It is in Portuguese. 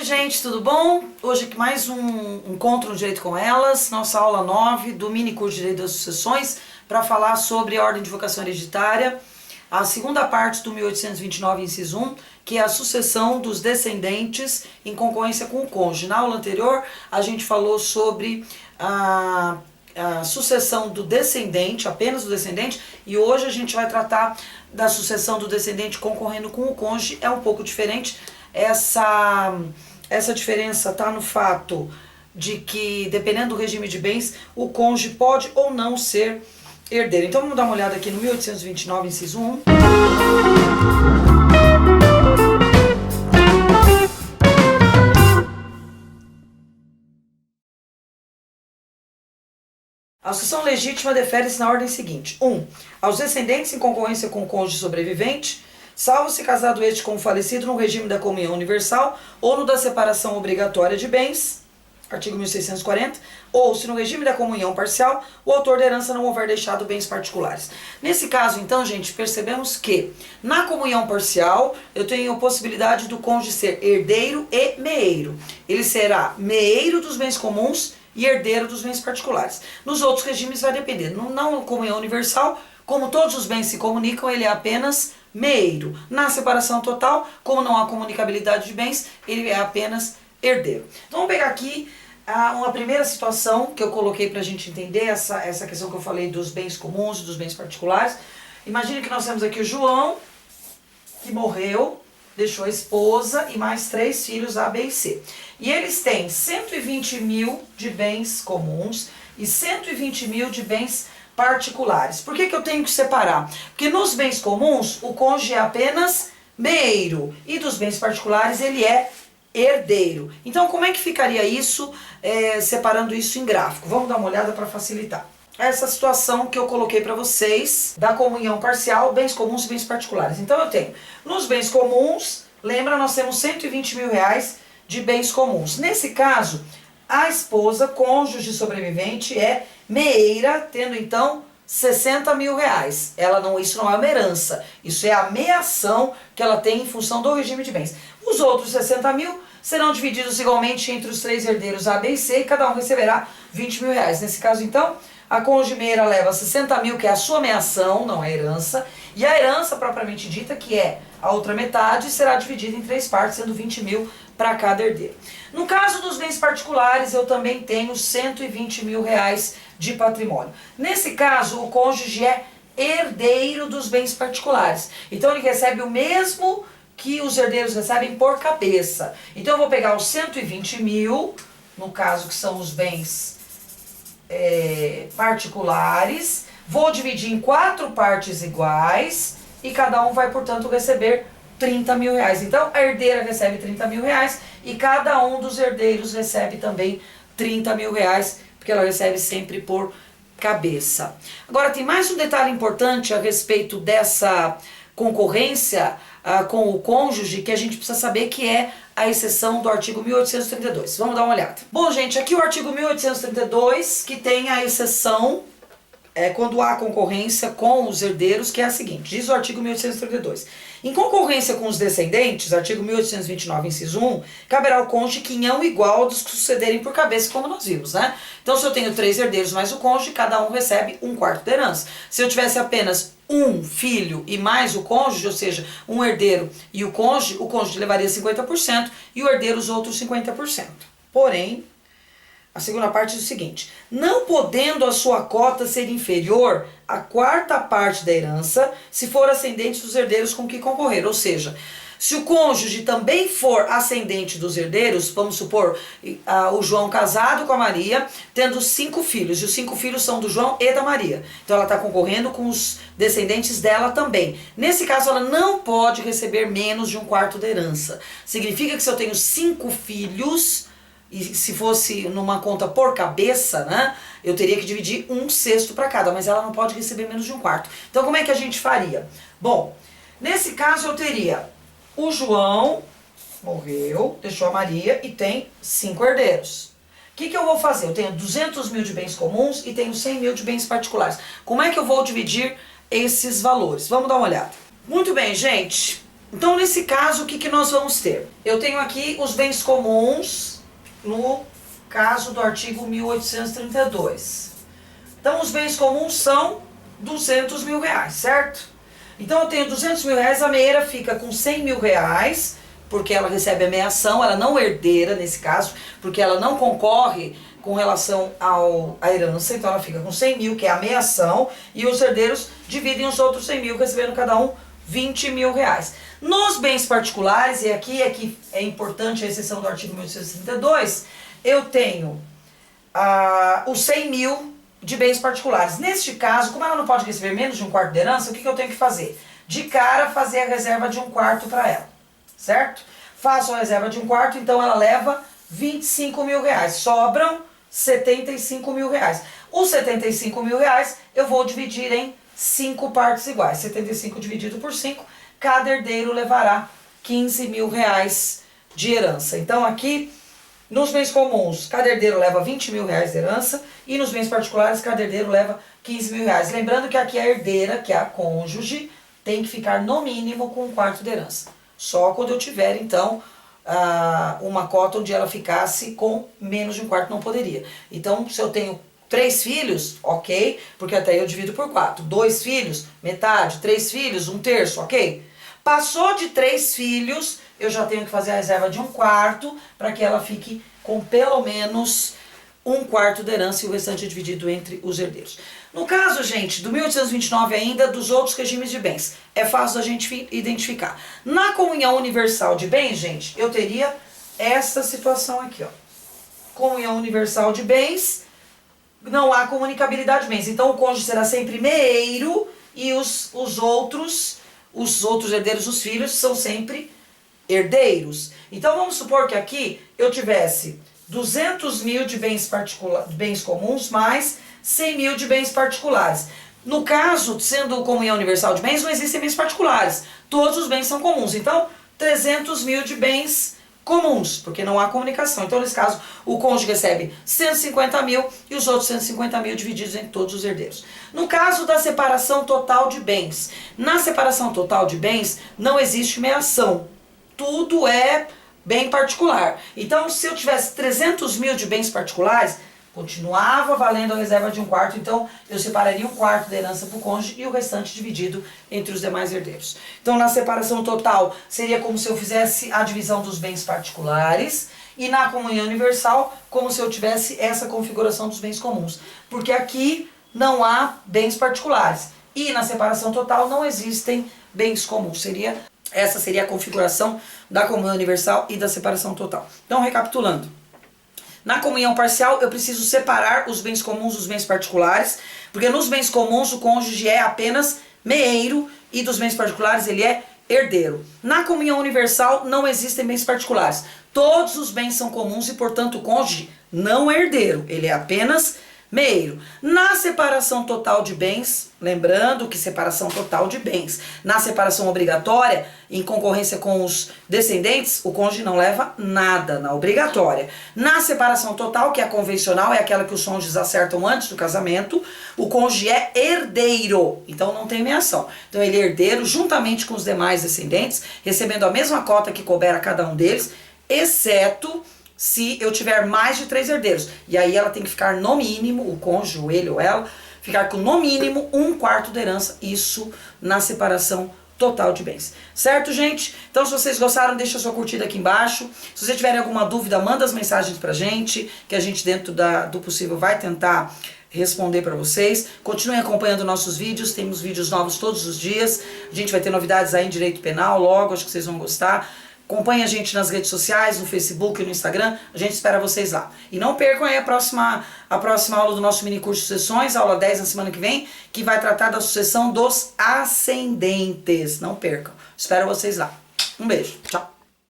gente, tudo bom? Hoje aqui mais um encontro no Direito com Elas, nossa aula 9 do mini curso de Direito das Sucessões, para falar sobre a ordem de vocação hereditária, a segunda parte do 1829, inciso 1, que é a sucessão dos descendentes em concorrência com o cônjuge. Na aula anterior, a gente falou sobre a sucessão do descendente, apenas do descendente, e hoje a gente vai tratar da sucessão do descendente concorrendo com o cônjuge. É um pouco diferente. Essa diferença está no fato de que, dependendo do regime de bens, o cônjuge pode ou não ser herdeiro. Então vamos dar uma olhada aqui no 1829, inciso 1. A sucessão legítima defere-se na ordem seguinte. 1. Aos descendentes em concorrência com o cônjuge sobrevivente, salvo se casado este com o falecido no regime da comunhão universal ou no da separação obrigatória de bens, artigo 1640, ou se no regime da comunhão parcial o autor da herança não houver deixado bens particulares. Nesse caso, então, gente, percebemos que na comunhão parcial eu tenho a possibilidade do cônjuge ser herdeiro e meeiro. Ele será meeiro dos bens comuns e herdeiro dos bens particulares. Nos outros regimes vai depender. Na comunhão universal, como todos os bens se comunicam, ele é apenas meeiro. Na separação total, como não há comunicabilidade de bens, ele é apenas herdeiro. Então vamos pegar aqui uma primeira situação que eu coloquei para a gente entender essa questão que eu falei dos bens comuns e dos bens particulares. Imagine que nós temos aqui o João, que morreu, deixou a esposa e mais 3 filhos, A, B e C. E eles têm 120 mil de bens comuns e 120 mil de bens particulares. Por que eu tenho que separar? Porque nos bens comuns o cônjuge é apenas meeiro e dos bens particulares ele é herdeiro. Então como é que ficaria isso, separando isso em gráfico? Vamos dar uma olhada para facilitar. Essa situação que eu coloquei para vocês da comunhão parcial, bens comuns e bens particulares. Então eu tenho, nos bens comuns, lembra, nós temos 120 mil reais de bens comuns. Nesse caso, a esposa, cônjuge sobrevivente, é meeira, tendo então 60 mil reais. Isso não é uma herança, isso é a meação que ela tem em função do regime de bens. Os outros 60 mil serão divididos igualmente entre os 3 herdeiros A, B e C, e cada um receberá 20 mil reais. Nesse caso, então, a cônjuge meeira leva 60 mil, que é a sua meação, não é herança, e a herança propriamente dita, que é a outra metade, será dividida em 3 partes, sendo 20 mil para cada herdeiro. No caso dos bens particulares, eu também tenho 120 mil reais de patrimônio. Nesse caso, o cônjuge é herdeiro dos bens particulares. Então ele recebe o mesmo que os herdeiros recebem por cabeça. Então eu vou pegar os 120 mil, no caso que são os bens particulares, vou dividir em 4 partes iguais e cada um vai, portanto, receber 30 mil reais. Então a herdeira recebe 30 mil reais e cada um dos herdeiros recebe também 30 mil reais, porque ela recebe sempre por cabeça. Agora tem mais um detalhe importante a respeito dessa concorrência com o cônjuge que a gente precisa saber, que é a exceção do artigo 1832. Vamos dar uma olhada. Bom, gente, aqui o artigo 1832, que tem a exceção quando há concorrência com os herdeiros, que é a seguinte, diz o artigo 1832. Em concorrência com os descendentes, artigo 1829, inciso 1, caberá ao cônjuge quinhão igual dos que sucederem por cabeça, como nós vimos, né? Então, se eu tenho 3 herdeiros mais o cônjuge, cada um recebe 1/4 da herança. Se eu tivesse apenas um filho e mais o cônjuge, ou seja, um herdeiro e o cônjuge levaria 50% e o herdeiro os outros 50%. Porém, a segunda parte diz o seguinte: não podendo a sua cota ser inferior à 4ª parte da herança, se for ascendente dos herdeiros com que concorrer. Ou seja, se o cônjuge também for ascendente dos herdeiros, vamos supor o João casado com a Maria, tendo 5 filhos, e os 5 filhos são do João e da Maria. Então ela está concorrendo com os descendentes dela também. Nesse caso, ela não pode receber menos de 1/4 da herança. Significa que se eu tenho 5 filhos, e se fosse numa conta por cabeça, né, eu teria que dividir 1/6 para cada, mas ela não pode receber menos de 1/4. Então como é que a gente faria? Bom, nesse caso eu teria o João, morreu, deixou a Maria e tem 5 herdeiros. O que eu vou fazer? Eu tenho 200 mil de bens comuns e tenho 100 mil de bens particulares. Como é que eu vou dividir esses valores? Vamos dar uma olhada. Muito bem, gente. Então, nesse caso, o que nós vamos ter? Eu tenho aqui os bens comuns no caso do artigo 1832. Então, os bens comuns são 200 mil reais, certo? Então, eu tenho 200 mil reais, a meieira fica com 100 mil reais, porque ela recebe a meação, ela não herdeira nesse caso, porque ela não concorre com relação à herança, então ela fica com 100 mil, que é a meação, e os herdeiros dividem os outros 100 mil, recebendo cada um 20 mil reais. Nos bens particulares, e aqui é que é importante a exceção do artigo 1832, eu tenho os 100 mil de bens particulares. Neste caso, como ela não pode receber menos de um quarto de herança, o que eu tenho que fazer? De cara, fazer a reserva de um quarto para ela, certo? Faço a reserva de um quarto, então ela leva 25 mil reais. Sobram 75 mil reais. Os 75 mil reais eu vou dividir em 5 partes iguais. 75 dividido por 5, cada herdeiro levará 15 mil reais de herança. Então aqui, nos bens comuns, cada herdeiro leva 20 mil reais de herança, e nos bens particulares, cada herdeiro leva 15 mil reais. Lembrando que aqui a herdeira, que é a cônjuge, tem que ficar no mínimo com um quarto de herança. Só quando eu tiver, então, uma cota onde ela ficasse com menos de um quarto, não poderia. Então, se eu tenho 3 filhos, ok, porque até eu divido por 4. 2 filhos, metade. 3 filhos, 1/3, ok? Passou de 3 filhos, eu já tenho que fazer a reserva de um quarto para que ela fique com pelo menos um quarto da herança e o restante é dividido entre os herdeiros. No caso, gente, do 1829 ainda, dos outros regimes de bens, é fácil da gente identificar. Na comunhão universal de bens, gente, eu teria essa situação aqui, ó. Comunhão universal de bens, não há comunicabilidade de bens. Então, o cônjuge será sempre meeiro e os outros herdeiros, os filhos, são sempre herdeiros. Então, vamos supor que aqui eu tivesse 200 mil de bens comuns mais 100 mil de bens particulares. No caso, sendo comunhão universal de bens, não existem bens particulares. Todos os bens são comuns. Então, 300 mil de bens comuns, porque não há comunicação. Então, nesse caso, o cônjuge recebe 150 mil e os outros 150 mil divididos entre todos os herdeiros. No caso da separação total de bens, na separação total de bens não existe meação. Tudo é bem particular. Então, se eu tivesse 300 mil de bens particulares, continuava valendo a reserva de um quarto, então eu separaria um quarto da herança para o cônjuge e o restante dividido entre os demais herdeiros. Então, na separação total, seria como se eu fizesse a divisão dos bens particulares, e na comunhão universal, como se eu tivesse essa configuração dos bens comuns. Porque aqui não há bens particulares. E na separação total não existem bens comuns. Essa seria a configuração da comunhão universal e da separação total. Então, recapitulando. Na comunhão parcial, eu preciso separar os bens comuns dos bens particulares, porque nos bens comuns o cônjuge é apenas meeiro e dos bens particulares ele é herdeiro. Na comunhão universal não existem bens particulares. Todos os bens são comuns e, portanto, o cônjuge não é herdeiro, ele é apenas meeiro. Na separação total de bens, lembrando que separação total de bens, na separação obrigatória, em concorrência com os descendentes, o cônjuge não leva nada na obrigatória. Na separação total, que é a convencional, é aquela que os cônjuges acertam antes do casamento, o cônjuge é herdeiro, então não tem meação. Então ele é herdeiro juntamente com os demais descendentes, recebendo a mesma cota que couber a cada um deles, exceto se eu tiver mais de 3 herdeiros. E aí ela tem que ficar no mínimo, o cônjuge, ou ele ou ela, ficar com no mínimo um quarto da herança, isso na separação total de bens. Certo, gente? Então, se vocês gostaram, deixa a sua curtida aqui embaixo. Se vocês tiverem alguma dúvida, manda as mensagens pra gente, que a gente, dentro do possível, vai tentar responder para vocês. Continuem acompanhando nossos vídeos, temos vídeos novos todos os dias. A gente vai ter novidades aí em direito penal logo, acho que vocês vão gostar. Acompanhe a gente nas redes sociais, no Facebook e no Instagram. A gente espera vocês lá. E não percam aí a próxima aula do nosso mini curso de sucessões, aula 10 na semana que vem, que vai tratar da sucessão dos ascendentes. Não percam. Espero vocês lá. Um beijo. Tchau.